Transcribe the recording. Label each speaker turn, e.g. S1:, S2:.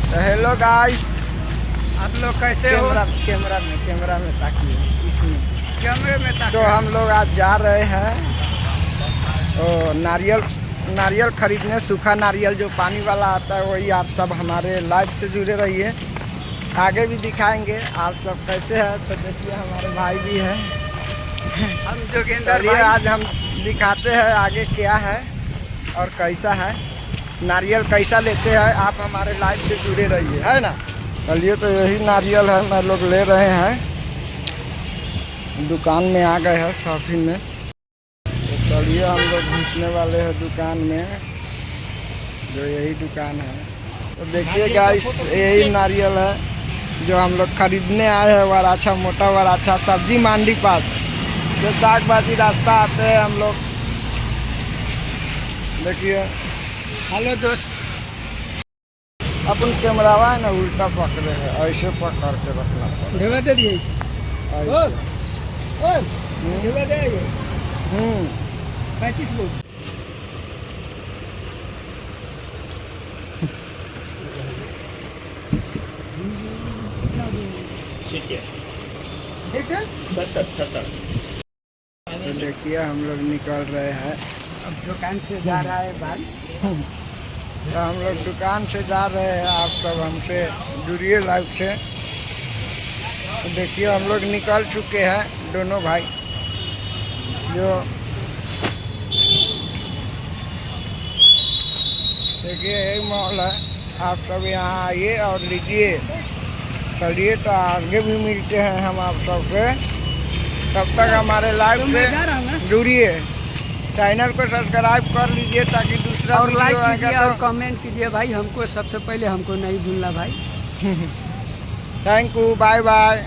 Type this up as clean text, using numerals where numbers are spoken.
S1: तो hello guys,
S2: आप लोग कैसे हो?
S1: कैमरा में ताकिए इसमें।
S2: कैमरे में
S1: तो हम लोग आज जा रहे हैं नारियल खरीदने। सूखा नारियल जो पानी वाला आता है वही। आप सब हमारे लाइव से जुड़े रहिए, आगे भी दिखाएंगे आप सब कैसे है। तो देखिए हमारे भाई भी है,
S2: हम जोगेंद्र
S1: चलिए
S2: भाई।
S1: आज हम दिखाते हैं आगे क्या है और कैसा है, नारियल कैसा लेते हैं। आप हमारे लाइव से जुड़े रहिए, है ना। चलिए तो यही नारियल है, मैं लोग ले रहे हैं। दुकान में आ गए हैं शॉपिंग में, तो चलिए हम लोग घुसने वाले हैं दुकान में, जो यही दुकान है। तो देखिए गाइस, यही नारियल है जो हम लोग खरीदने आए हैं। वराछा मोटा वराछा सब्जी मंडी पास, जो साग भाजी रास्ता आते हैं हम लोग। देखिए
S2: हेलो दोस्त।
S1: अपन कैमरावा है ना उल्टा पकड़े है, ऐसे पकड़ के रखना पड़ेगा।
S2: ढेवा दे दिए।
S1: ऐसे।
S2: ढेवा दे 35 बोल। ठीक है 70।
S1: तो देखिए हम लोग निकल रहे हैं,
S2: अब दुकान से जा रहा है भाई।
S1: तो हम लोग दुकान से जा रहे हैं। आप सब हमसे जुड़िए लाइव से। तो देखिए हम लोग निकल चुके हैं दोनों भाई। जो देखिए यही मॉल है, आप सब यहाँ आइए और लीजिए। चलिए तो आगे भी मिलते हैं हम आप सबसे। तब तक हमारे लाइव से जुड़िए, चैनल को सब्सक्राइब कर लीजिए ताकि दूसरा
S2: और लाइक
S1: वीडियो
S2: कीजिए
S1: आएगा
S2: और कमेंट कीजिए भाई। हमको सबसे पहले हमको नहीं भूलना भाई।
S1: Thank you, bye bye.